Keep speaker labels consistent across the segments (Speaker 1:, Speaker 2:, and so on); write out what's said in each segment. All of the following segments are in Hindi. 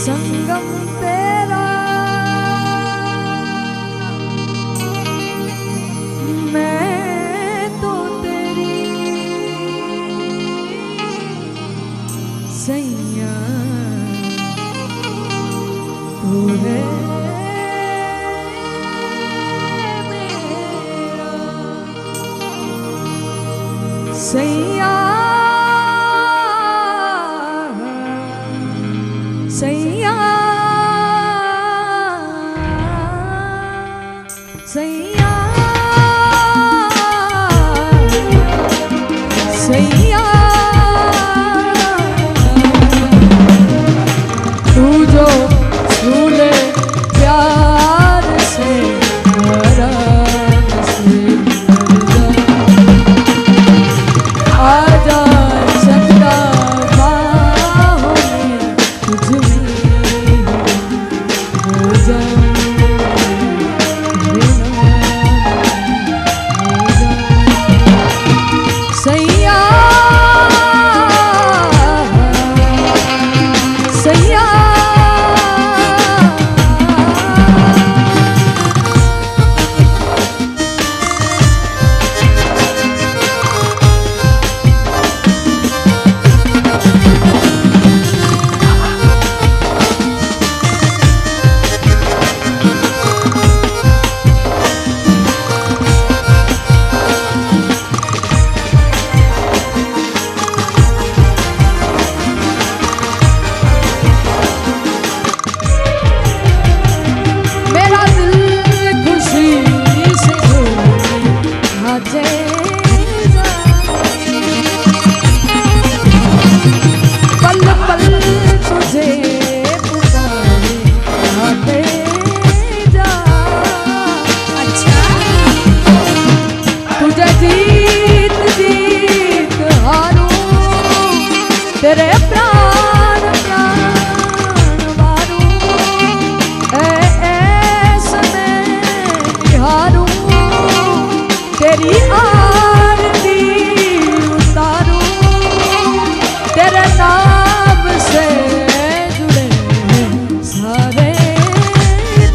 Speaker 1: संगम तेरा मैं तो तेरी सैया तू है मेरा सैया सैया सैया सैया तू जो झूले प्यार से आराम से आजा चंदा बाहों में तुझ में हो जाऊं सैया सैया तेरे प्राण प्राण मारूं ऐसे में निहारूं तेरी आरती उतारूं तेरे नाम से जुड़े सारे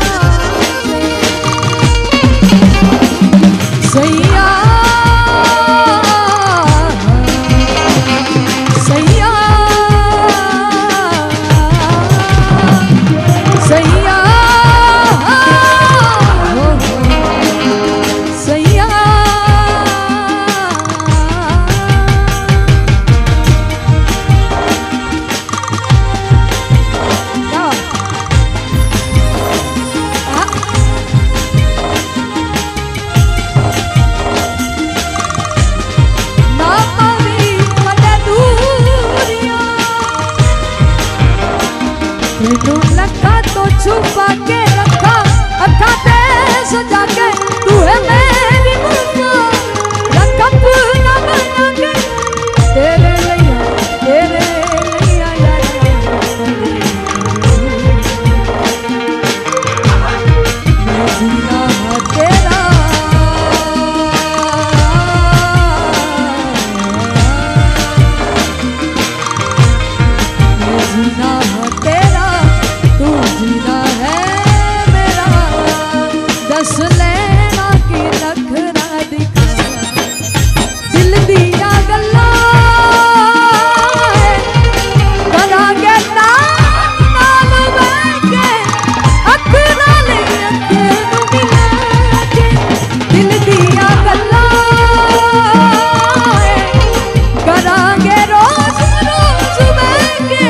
Speaker 1: नाते सैया लखा तो छुपा के रखा अखा ते सजा के तू है मेरी मुझको रखा पूरा बना के तेरे लिया मैं जीना तेरा मैं जीना तेरा तू जीना है मेरा दस लेना की नखरा दिखा दिल दिया गल्ला करांगे नाल बैके अख नाल अख नूं मिला के दिल दिया गल्ला करांगे रोज रोज बैके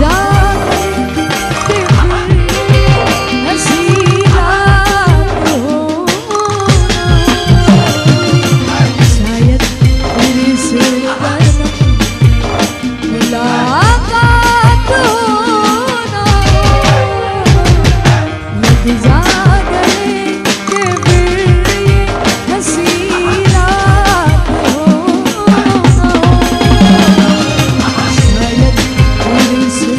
Speaker 1: जा कि हंसी रात हो शायद फिर से मुलाकात हो ना लग जा गले कि फिर ये हंसी रात हो शायद फिर से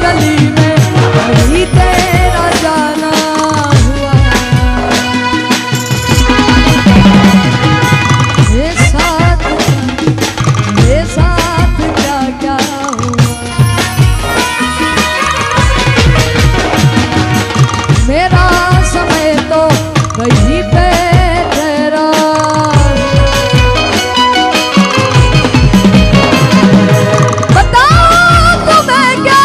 Speaker 1: गली में कभी तेरा जाना हुआ। ये साथ क्या क्या हुआ। मेरा समय तो कहीं पे तेरा। बताओ तुम्हें क्या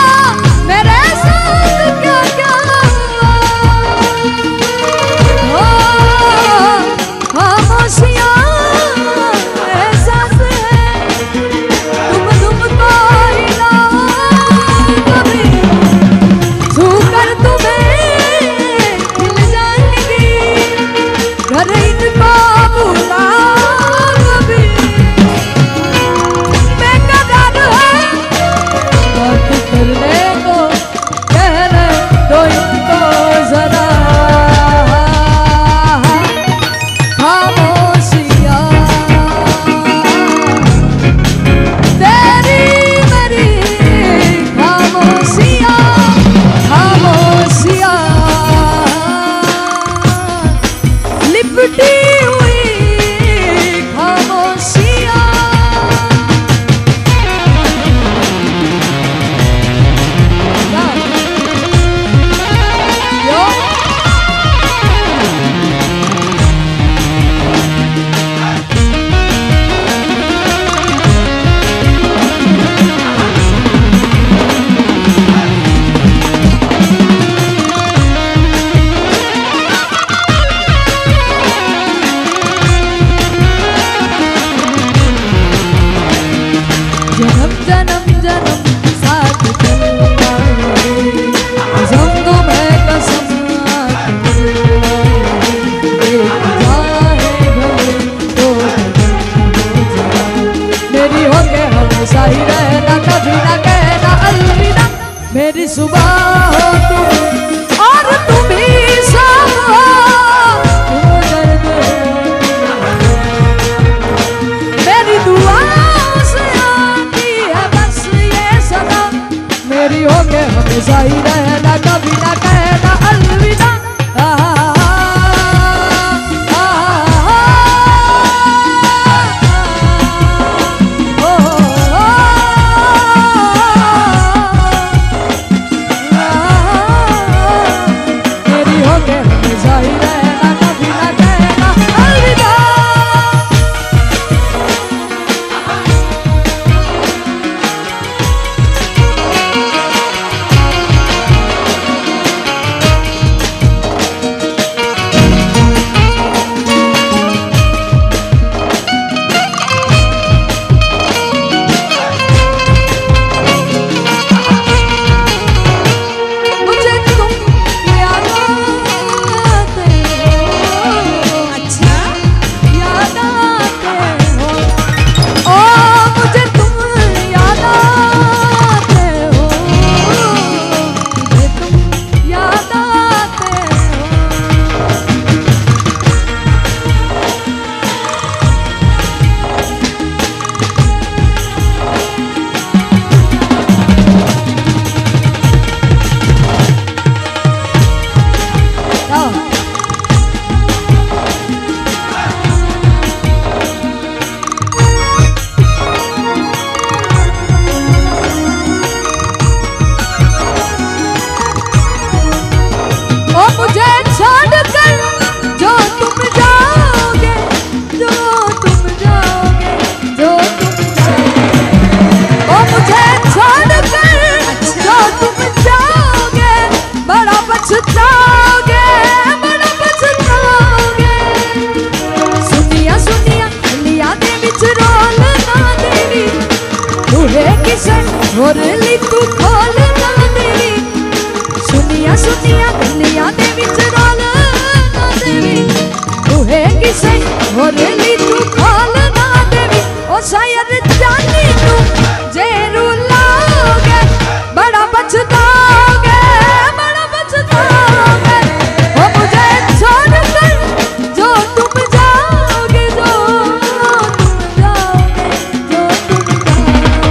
Speaker 1: मेरे साथ क्या क्या हुआ। खामोशियाँ एहसास है तुमको हिलाओ कभी छू कर तुम्हें खिल जाएंगी घर इनको बुलाओ कभी। बेकरार है बात करने को कहने दो इनको जरा। खामोशियाँ तेरी मेरी खामोशियाँ खामोशियाँ लिपटी हुई खामोशियाँ। यो जन्म जन्म जन्म साथ चलना है कसम में कसम मेरी हो के हमेशा ही रहना कभी ना कहना अलविदा। मेरी सुबह हो तुम और तुम ही शाम हो। मेरी दुआ से आती है बस ये सदा। मेरी हो के हमेशा ही रहना कभी ना कहना अलविदा। मेरी हो के हमेशा ही रहना कभी ना कहना अलविदा। मुझे तुम याद आते हो। अच्छा याद आते हो। ओ मुझे तुम याद आते हो। मुझे तुम याद आते हो। ओ मुझे छोड़कर जो तुम जाओगे जो तुम जाओगे जो तुम जाओगे। ओ मुझे छोड़कर जो तुम जाओगे बड़ा पछताओगे बड़ा पछताओगे। सुनिया सुनिया लिया दे बिच रोल ना देवी तुहे किसे और ली तू खोल ना देवी। सुनिया सुनिया लिया दे बिच रोल ना देवी तुहे किसे और ली तू खोल ना देवी। ओ शायद जानी तू जेरू लाओगे बड़ा पछताओगे बड़ा पछताओगे। ओ मुझे छोड़कर जो तुम जाओगे जो तुम जाओगे जो तुम जाओगे।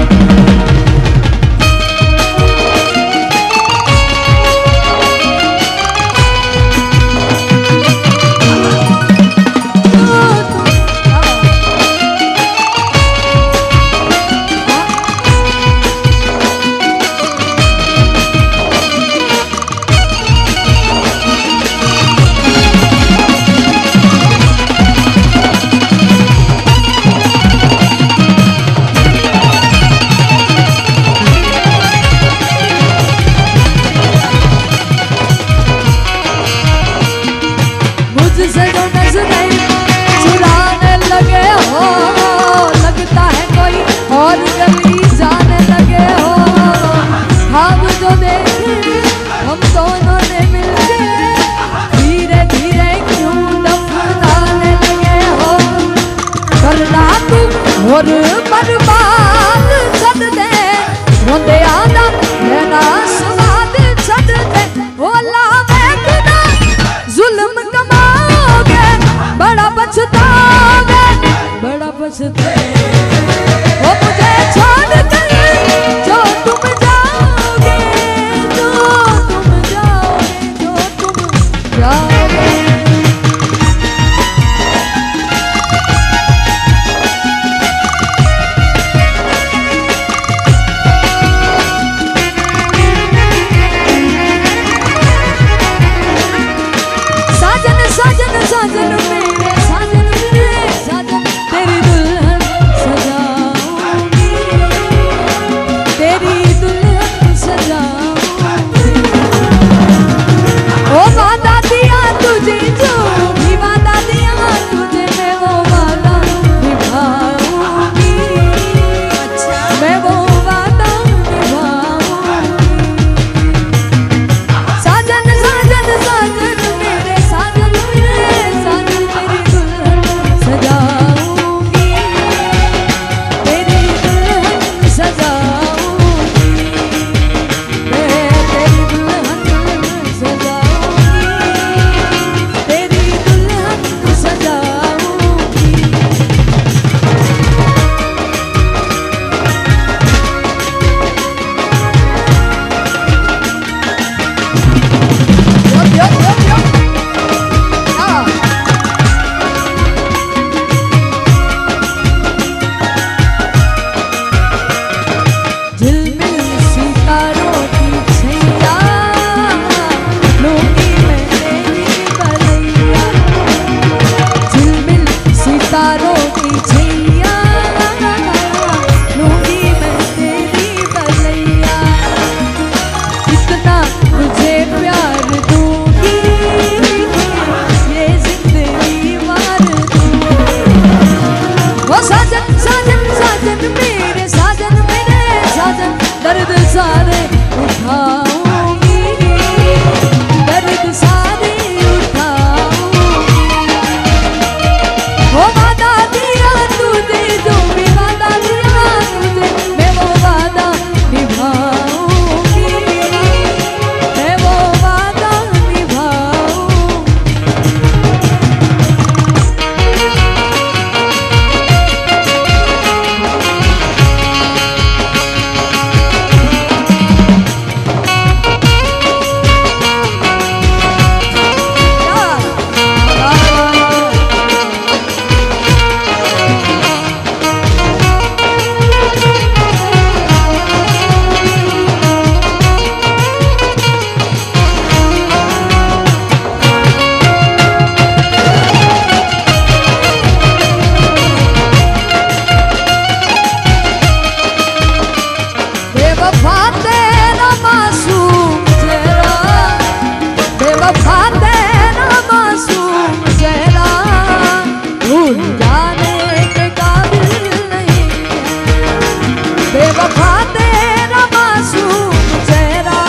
Speaker 1: बेवफा तेरा मासूम चेहरा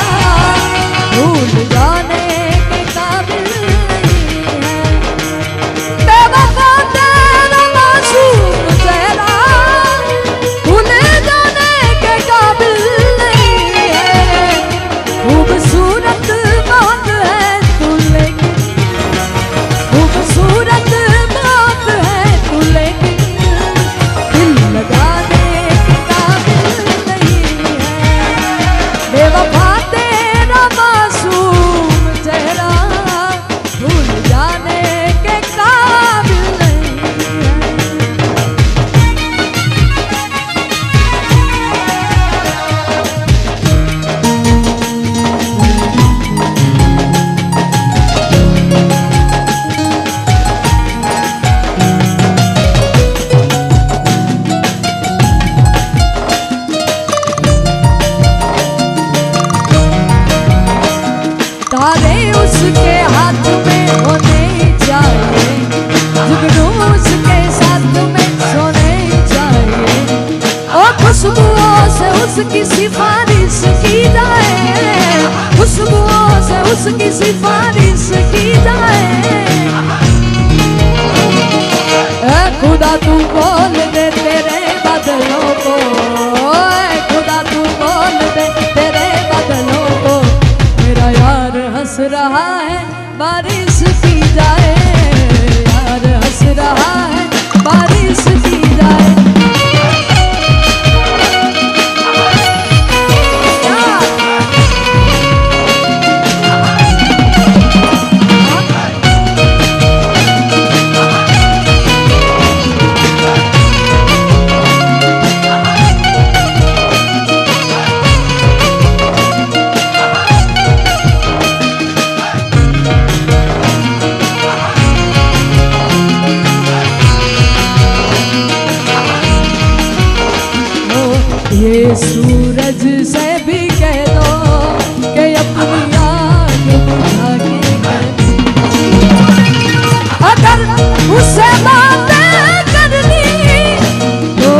Speaker 1: भूल जाने के काबिल नहीं है। बेवफा तेरा मासूम चेहरा भूल जाने के काबिल नहीं है। खूबसूरत बात है तू लेकिन, खूबसूरत बात है तू लेकिन दिल लगाने के काबिल नहीं है। बेवफा तेरा मासूम चेहरा भूल जाने के काबिल नहीं तारे उसके हाथ में होने चाहिए, जुगनू उसके साथ में सोने चाहिए। और खुशबुओं से उसकी सिफारिश की जाए, खुशबुओं से उसकी सिफारिश की जाए। ऐ खुदा तू बोल दे तेरे बादलों को, ऐ खुदा तू बोल दे तेरे बादलों को मेरा यार हंस रहा है बारिश की जाए, यार हंस रहा है बारिश की जाए। ये सूरज से भी कह दो कि अपनी आग बुझा के अगर उससे बातें करनी तो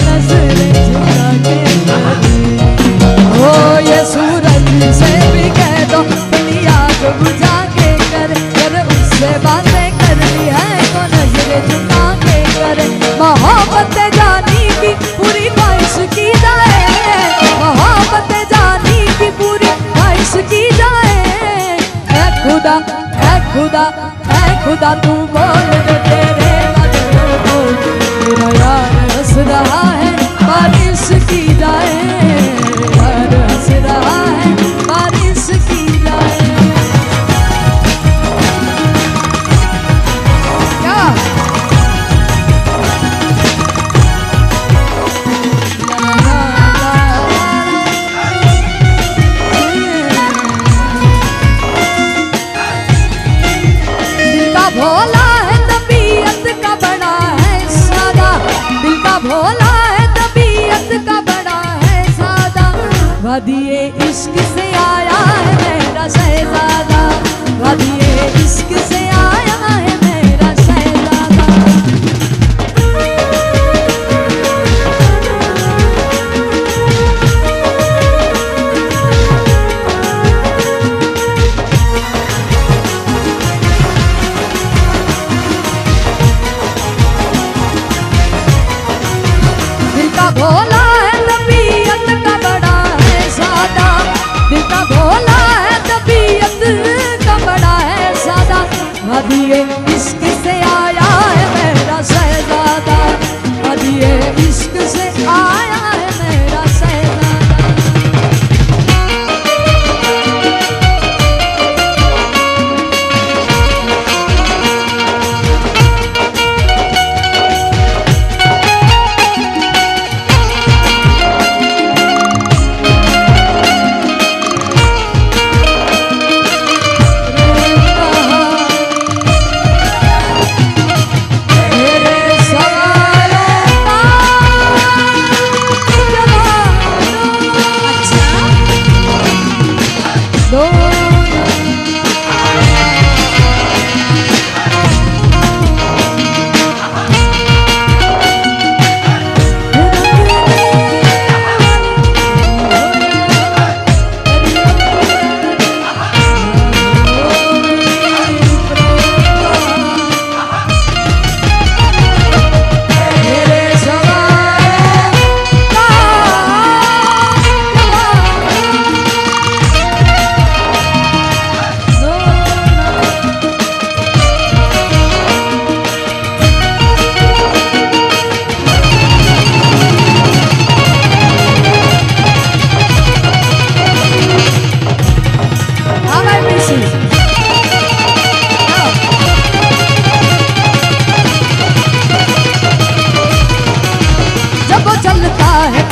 Speaker 1: नजरें झुका के ओ ये सूरज से भी कह दो अपनी आग बुझा के कर, अगर उससे बातें करनी है तो नजरें झुका के करे। मोहब्बत जानी की पूरी ख्वाहिश की जाए, मोहब्बत जानी की पूरी ख्वाहिश की जाए। ऐ खुदा, ऐ खुदा, ऐ खुदा तू बोल दे तेरे बादलों को मेरा यार हंस रहा है बारिश की जाए, यार हंस रहा है बारिश की जाए। क्या भोला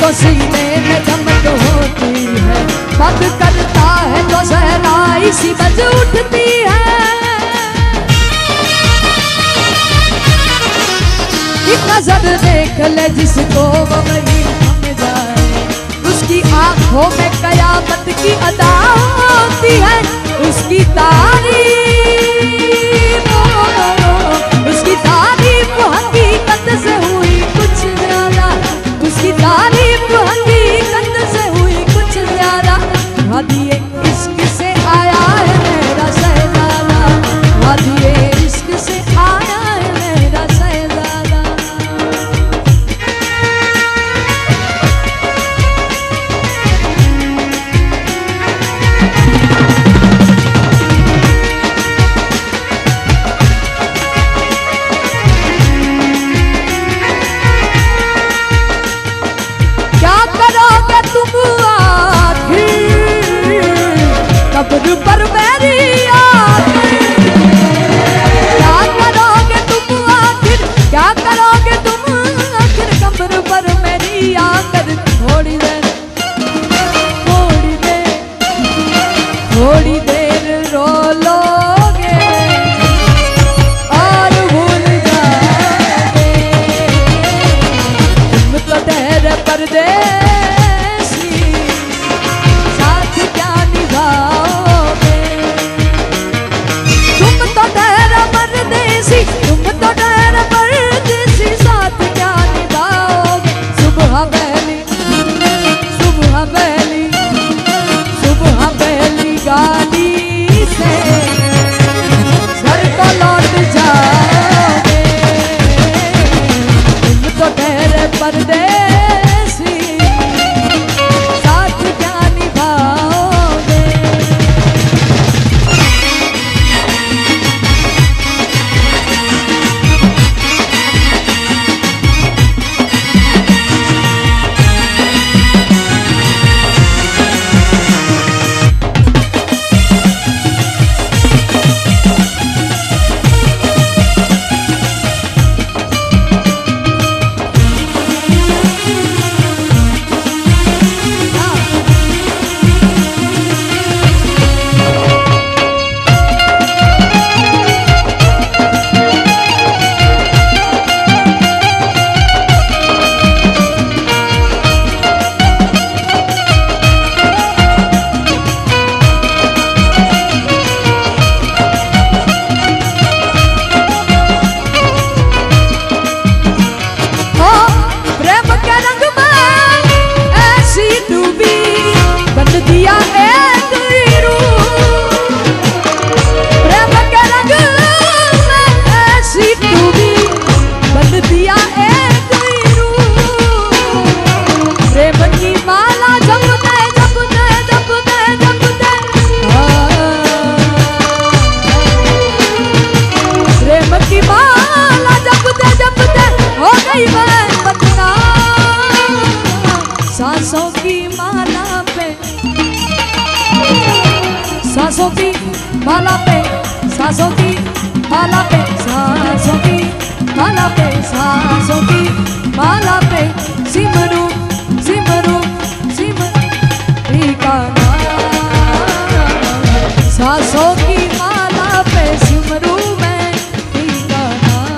Speaker 1: तो सीने में चमक होती है, पग करता है तो सहनाई सी बज उठती है। एक नजर देख ले जिसको वो वही थम जाए, उसकी आंखों में कयामत की अदा होती है। उसकी तारीफ, उसकी तारीफ हकीकत से हुई कुछ ज्यादा, उसकी तारीफ हकीकत से हुई कुछ ज्यादा। वादिए इश्क से आया है मेरा शहजादा, वादिए इश्क से आया है मेरा शहजादा। क्या करोगे तुम आखिर कब्र पर मेरी आखिर, क्या करोगे तुम आखिर, क्या करोगे तुम आखिर कब्र पर मेरी आकर। थोड़ी देर, थोड़ी देर, थोड़ी देर रो लोगे और भूल जाओगे। तुम तो ठहरे परदेसी, साथ क्या निभाओगे। तुम तो ठहरे परदेसी, तुम तो ठहरे परदेसी, साथ क्या निभाओगे। सुबह पहली, सुबह पहली, सुबह पहली गाड़ी से घर को लौट जाओगे। तुम तो ठहरे परदेसी, साथ क्या निभाओगे। प्रेम के रंग में ऐसी डूबी बन दिया एक रूह, प्रेम के रंग में ऐसी डूबी बन दिया एक रूह। प्रेम की माला जपते जपते जपते जपते, प्रेम की माला जपते जपते हो गई मैं बदनाम। सांसों की माला पे, सांसों की माला पे, सांसों की माला पे, सांसों की माला पे, सांसों की माला पे सिमरू सिमरू सिमरू का नाम। सांसों की माला पे सिमरू मैं का नाम।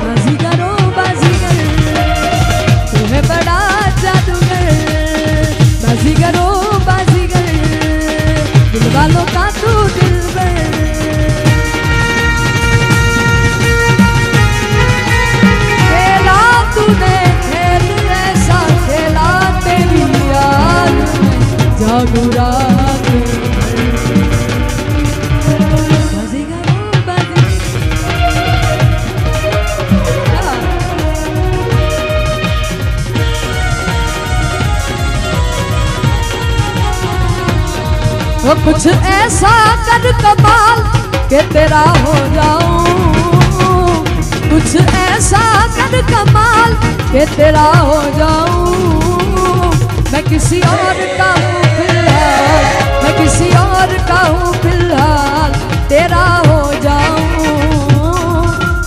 Speaker 1: बाजीगरो बाजीगर तू है बड़ा जादूगर, बाजीगरो बाजीगर दिल वालों का तू दिलबर। खेला तूने खेल ऐसा खेला तेरी याद में जागू रात वो कुछ ऐसा कर कमाल के तेरा हो जाऊं, कुछ ऐसा कर कमाल के तेरा हो जाऊं। मैं किसी और का हूँ फिलहाल, मैं किसी और का हूँ फिलहाल तेरा हो जाऊं,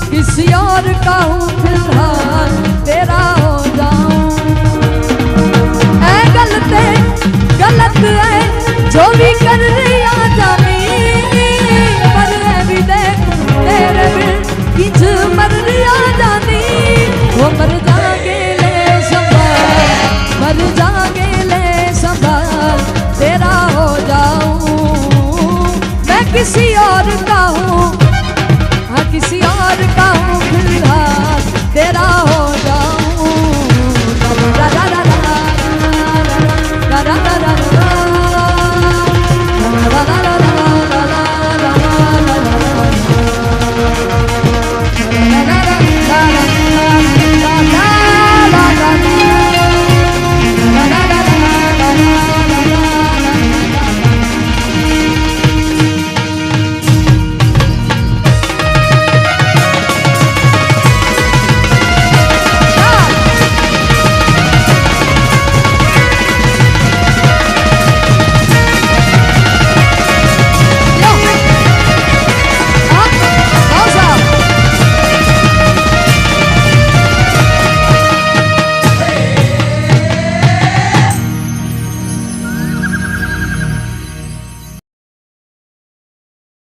Speaker 1: किसी और का हूँ